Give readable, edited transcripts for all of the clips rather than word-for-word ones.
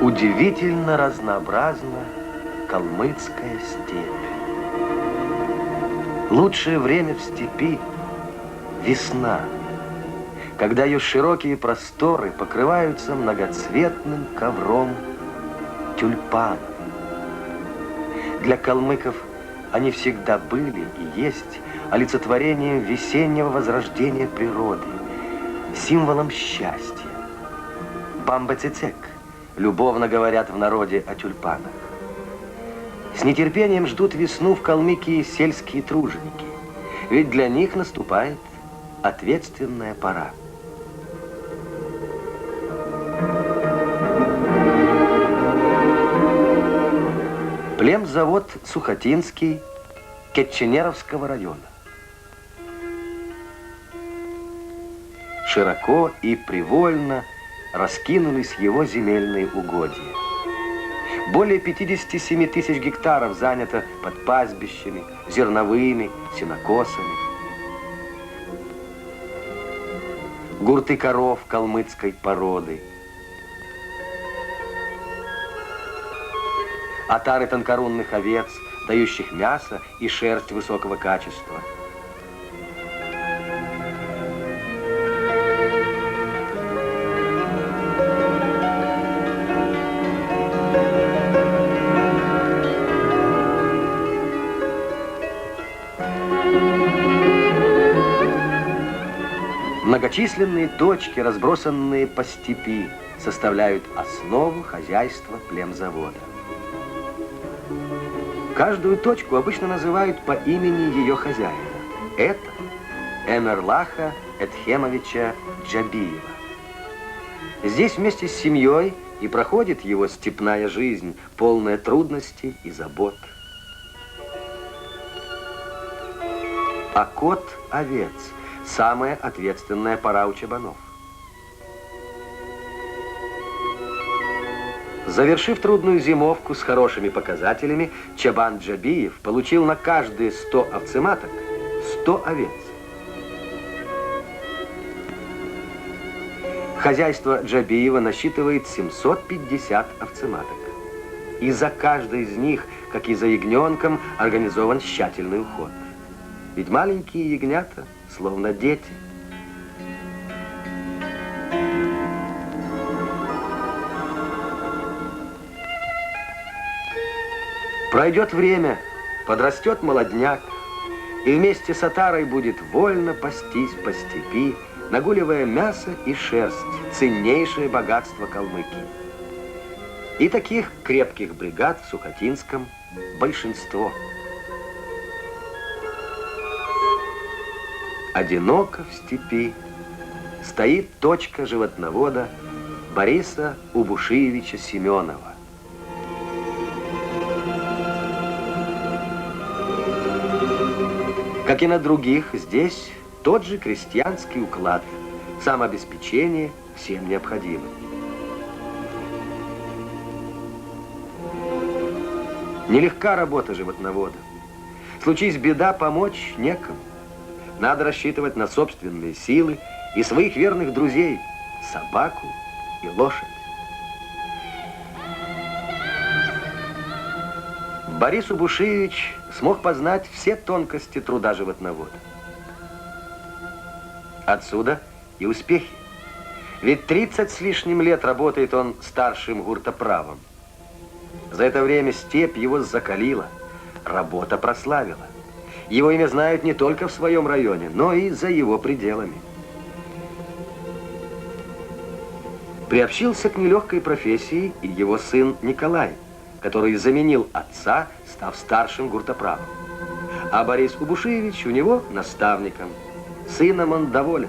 Удивительно разнообразна калмыцкая степь. Лучшее время в степи – весна, когда ее широкие просторы покрываются многоцветным ковром тюльпанов. Для калмыков они всегда были и есть олицетворением весеннего возрождения природы, символом счастья. Бамба-цицек любовно говорят в народе о тюльпанах. С нетерпением ждут весну в Калмыкии сельские труженики, ведь для них наступает ответственная пора. Племзавод Сухотинский Кетченеровского района. Широко и привольно раскинулись его земельные угодья. Более 57 тысяч гектаров занято под пастбищами, зерновыми, сенокосами. Гурты коров калмыцкой породы. Отары тонкорунных овец, дающих мясо и шерсть высокого качества. Многочисленные точки, разбросанные по степи, составляют основу хозяйства племзавода. Каждую точку обычно называют по имени ее хозяина. Это Эмерлаха Эдхемовича Джабиева. Здесь вместе с семьей и проходит его степная жизнь, полная трудностей и забот. Окот овец – самая ответственная пора у чабанов. Завершив трудную зимовку с хорошими показателями, чабан Джабиев получил на каждые 100 овцематок 100 овец. Хозяйство Джабиева насчитывает 750 овцематок. И за каждой из них, как и за ягненком, организован тщательный уход. Ведь маленькие ягнята словно дети. Пройдет время, подрастет молодняк, и вместе с отарой будет вольно пастись по степи, нагуливая мясо и шерсть, ценнейшее богатство Калмыкии. И таких крепких бригад в Сухотинском большинство. Одиноко в степи стоит точка животновода Бориса Убушиевича Семенова. Как и на других, здесь тот же крестьянский уклад, самообеспечение всем необходимым. Нелегка работа животновода. Случись беда, помочь некому. Надо рассчитывать на собственные силы и своих верных друзей, собаку и лошадь. Борис Убушиевич смог познать все тонкости труда животновода. Отсюда и успехи. Ведь 30 с лишним лет работает он старшим гуртоправом. За это время степь его закалила, работа прославила. Его имя знают не только в своем районе, но и за его пределами. Приобщился к нелегкой профессии и его сын Николай, который заменил отца, став старшим гуртоправом. А Борис Убушиевич у него наставником. Сыном он доволен,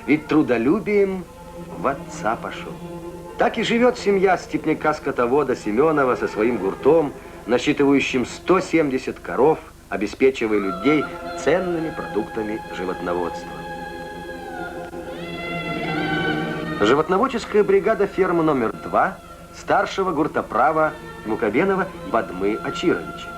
ведь трудолюбием в отца пошел. Так и живет семья степняка-скотовода Семенова со своим гуртом, насчитывающим 170 коров, обеспечивая людей ценными продуктами животноводства. Животноводческая бригада фермы номер 2 старшего гуртоправа Мукабенова Бадмы Ачировича.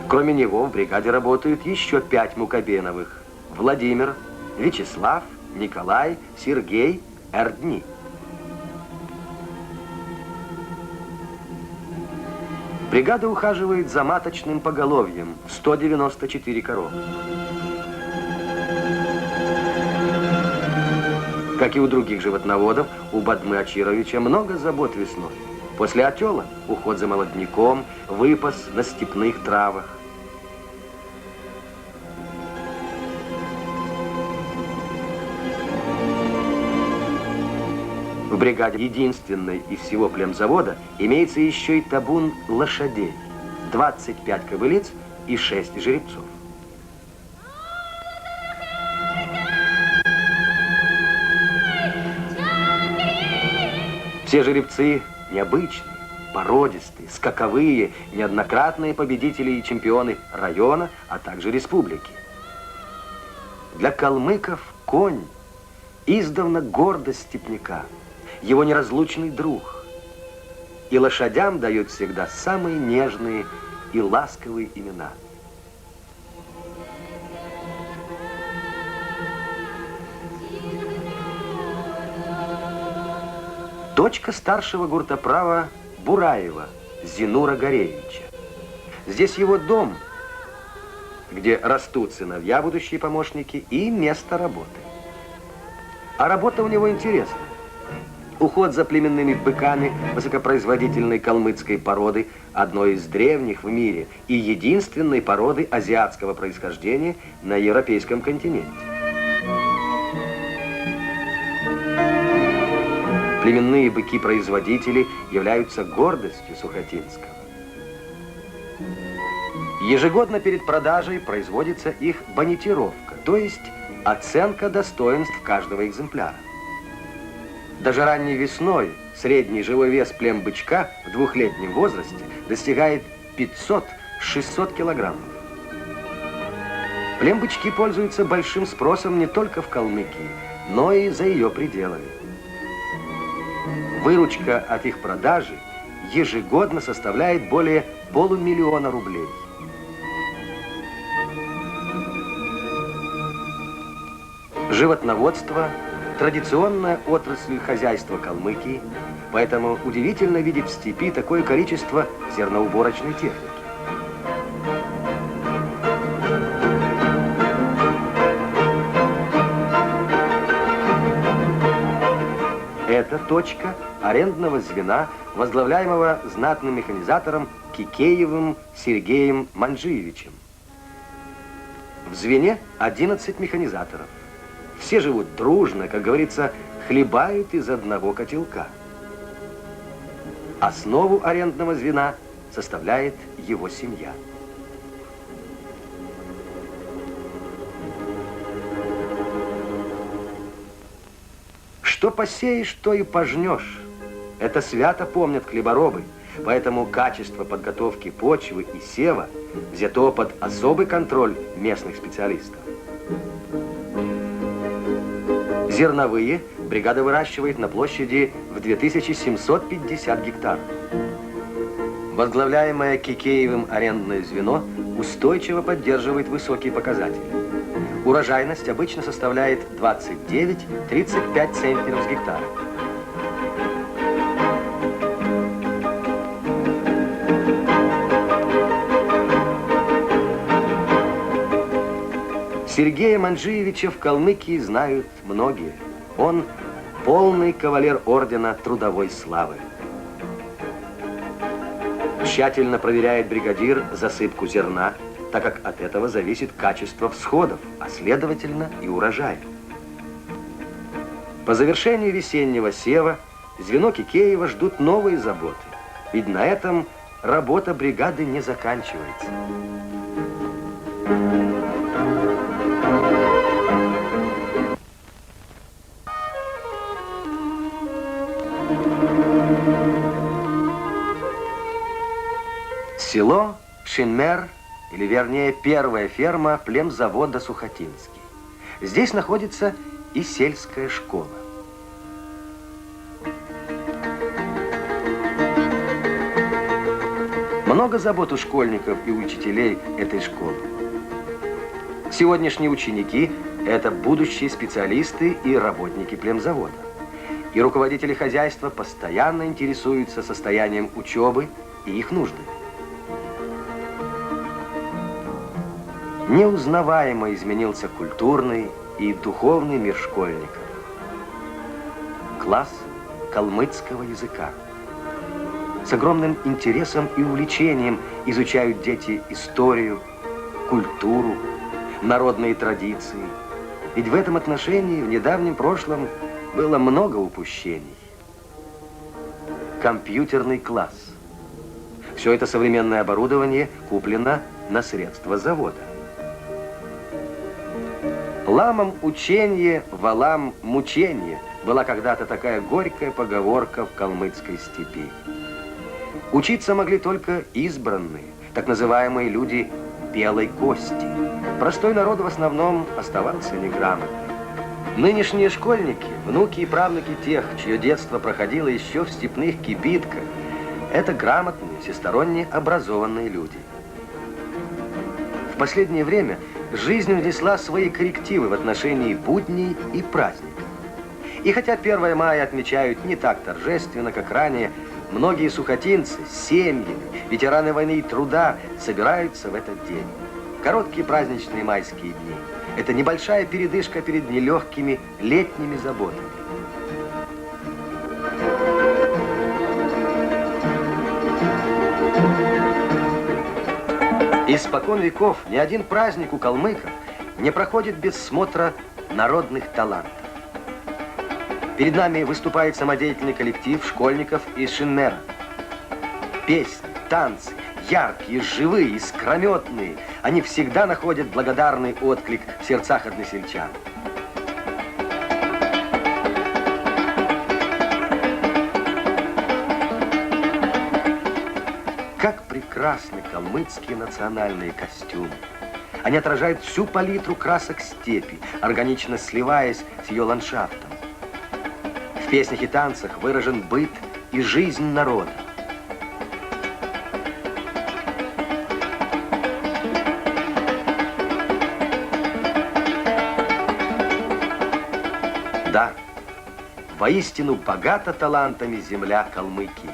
Кроме него в бригаде работают еще 5 Мукабеновых: Владимир, Вячеслав, Николай, Сергей, Эрдни. Бригада ухаживает за маточным поголовьем в 194 коровы. Как и у других животноводов, у Бадмы Ачировича много забот весной. После отела уход за молодняком, выпас на степных травах. В бригаде, единственной из всего племзавода, имеется еще и табун лошадей. 25 кобылиц и 6 жеребцов. Все жеребцы необычные, породистые, скаковые, неоднократные победители и чемпионы района, а также республики. Для калмыков конь издавна гордость степняка, его неразлучный друг. И лошадям дают всегда самые нежные и ласковые имена. Дочка старшего гуртоправа Бураева, Зинура Горевича. Здесь его дом, где растут сыновья, будущие помощники, и место работы. А работа у него интересная. Уход за племенными быками высокопроизводительной калмыцкой породы, одной из древних в мире и единственной породы азиатского происхождения на европейском континенте. Племенные быки-производители являются гордостью Сухотинского. Ежегодно перед продажей производится их бонитировка, то есть оценка достоинств каждого экземпляра. Даже ранней весной средний живой вес плембычка в двухлетнем возрасте достигает 500-600 килограммов. Плембычки пользуются большим спросом не только в Калмыкии, но и за ее пределами. Выручка от их продажи ежегодно составляет более $500 000 рублей. Животноводство – традиционная отрасль хозяйства Калмыкии, поэтому удивительно видеть в степи такое количество зерноуборочной техники. Это точка арендного звена, возглавляемого знатным механизатором Кикеевым Сергеем Манджиевичем. В звене 11 механизаторов. Все живут дружно, как говорится, хлебают из одного котелка. Основу арендного звена составляет его семья. Что посеешь, то и пожнешь. Это свято помнят хлеборобы, поэтому качество подготовки почвы и сева взято под особый контроль местных специалистов. Зерновые бригада выращивает на площади в 2750 гектаров. Возглавляемое Кикеевым арендное звено устойчиво поддерживает высокие показатели. Урожайность обычно составляет 29-35 центнеров с гектара. Сергея Манджиевича в Калмыкии знают многие. Он полный кавалер ордена Трудовой Славы. Тщательно проверяет бригадир засыпку зерна, так как от этого зависит качество всходов, а следовательно и урожай. По завершению весеннего сева звено Кикеева ждут новые заботы, ведь на этом работа бригады не заканчивается. Село Шинмер или вернее первая ферма племзавода Сухотинский. Здесь находится и сельская школа. Много забот у школьников и учителей этой школы. Сегодняшние ученики – это будущие специалисты и работники племзавода. И руководители хозяйства постоянно интересуются состоянием учебы и их нужды. Неузнаваемо изменился культурный и духовный мир школьников. Класс калмыцкого языка. С огромным интересом и увлечением изучают дети историю, культуру, народные традиции. Ведь в этом отношении в недавнем прошлом было много упущений. Компьютерный класс. Все это современное оборудование куплено на средства завода. Ламам ученье, валам мученье была когда-то такая горькая поговорка в калмыцкой степи. Учиться могли только избранные, так называемые люди белой кости. Простой народ в основном оставался неграмотным. Нынешние школьники, внуки и правнуки тех, чье детство проходило еще в степных кибитках, это грамотные, всесторонне образованные люди. В последнее время жизнь внесла свои коррективы в отношении будней и праздников. И хотя 1 мая отмечают не так торжественно, как ранее, многие сухотинцы с семьями, ветераны войны и труда собираются в этот день. Короткие праздничные майские дни – это небольшая передышка перед нелегкими летними заботами. Испокон веков ни один праздник у калмыков не проходит без смотра народных талантов. Перед нами выступает самодеятельный коллектив школьников из Шиннера. Песни, танцы, яркие, живые, искрометные. Они всегда находят благодарный отклик в сердцах односельчан. Как прекрасны калмыцкие национальные костюмы. Они отражают всю палитру красок степи, органично сливаясь с ее ландшафтом. В песнях и танцах выражен быт и жизнь народа. Да, воистину богата талантами земля Калмыкии.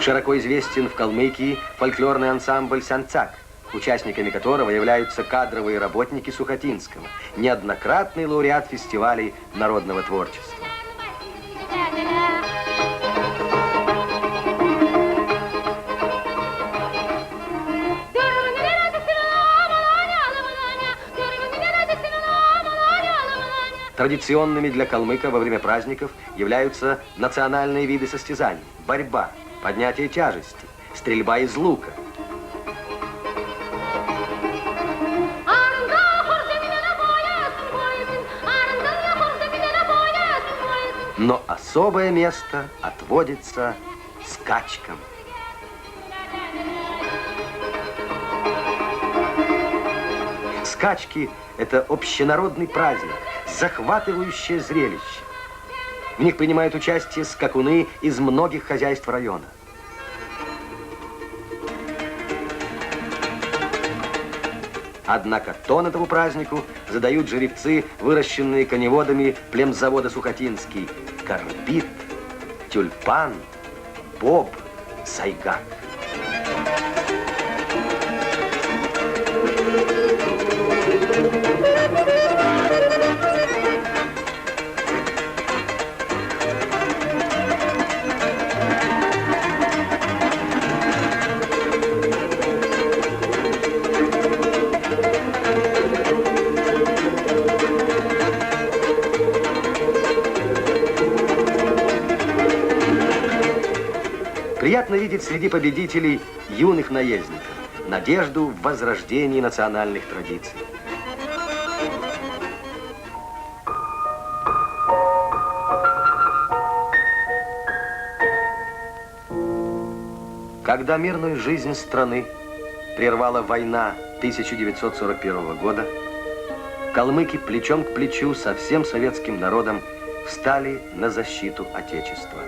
Широко известен в Калмыкии фольклорный ансамбль «Санцак», участниками которого являются кадровые работники Сухотинского, неоднократный лауреат фестивалей народного творчества. Традиционными для калмыка во время праздников являются национальные виды состязаний: борьба, поднятие тяжести, стрельба из лука. Но особое место отводится скачкам. Скачки – это общенародный праздник, захватывающее зрелище. В них принимают участие скакуны из многих хозяйств района. Однако тон этому празднику задают жеребцы, выращенные коневодами племзавода Сухотинский: Карбит, Тюльпан, Боб, Сайгак. видеть среди победителей юных наездников, надежду в возрождении национальных традиций. Когда мирную жизнь страны прервала война 1941 года, калмыки плечом к плечу со всем советским народом встали на защиту Отечества.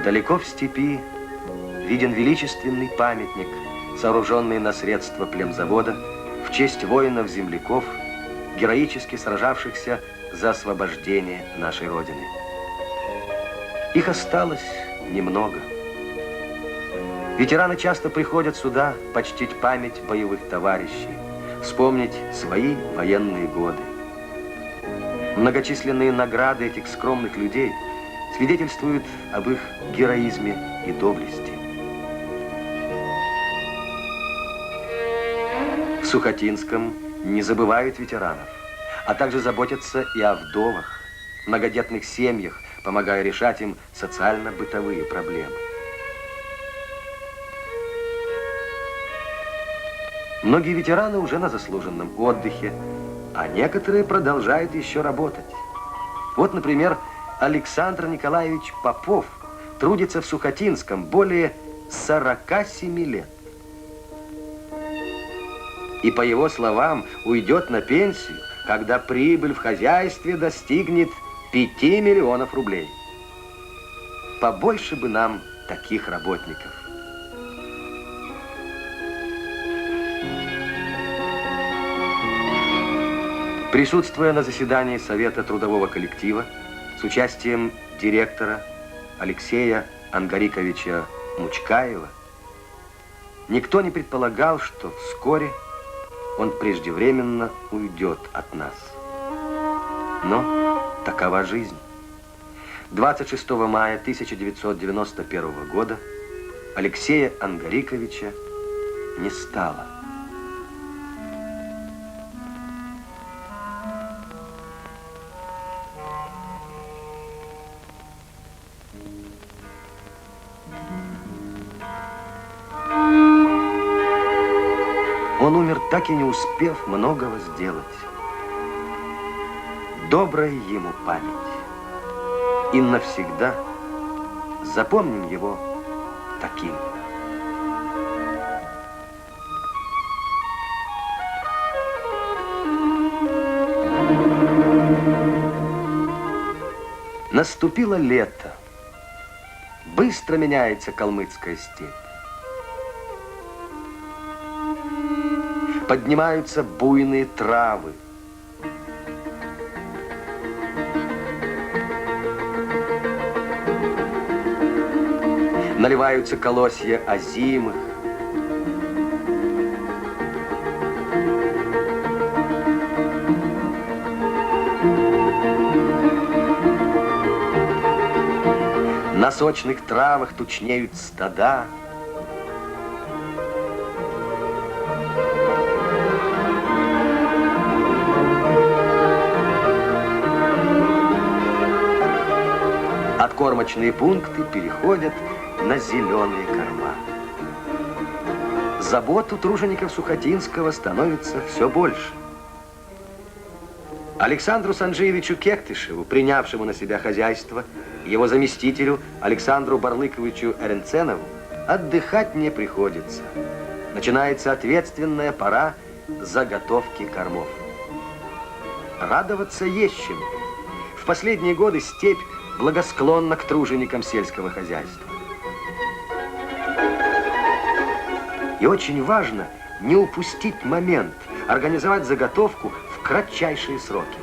Далеко в степи виден величественный памятник, сооруженный на средства племзавода в честь воинов-земляков, героически сражавшихся за освобождение нашей Родины. Их осталось немного. Ветераны часто приходят сюда почтить память боевых товарищей, вспомнить свои военные годы. Многочисленные награды этих скромных людей свидетельствуют об их героизме и доблести. В Сухотинском не забывают ветеранов, а также заботятся и о вдовах, многодетных семьях, помогая решать им социально-бытовые проблемы. Многие ветераны уже на заслуженном отдыхе, а некоторые продолжают еще работать. Вот, например, Александр Николаевич Попов трудится в Сухотинском более 47 лет. И, по его словам, уйдет на пенсию, когда прибыль в хозяйстве достигнет 5 миллионов рублей. Побольше бы нам таких работников. Присутствуя на заседании Совета трудового коллектива с участием директора Алексея Ангариковича Мучкаева, никто не предполагал, что вскоре он преждевременно уйдет от нас. Но такова жизнь. 26 мая 1991 года Алексея Ангариковича не стало. Он умер, так и не успев многого сделать. Добрая ему память. И навсегда запомним его таким. Наступило лето. Быстро меняется калмыцкая степь. Поднимаются буйные травы. Наливаются колосья озимых. На сочных травах тучнеют стада. Откормочные пункты переходят на зеленые корма. Забот у тружеников Сухотинского становится все больше. Александру Санджиевичу Кектышеву, принявшему на себя хозяйство, его заместителю Александру Барлыковичу Эренценову отдыхать не приходится. Начинается ответственная пора заготовки кормов. Радоваться есть чему. В последние годы степь благосклонна к труженикам сельского хозяйства. И очень важно не упустить момент, организовать заготовку в кратчайшие сроки.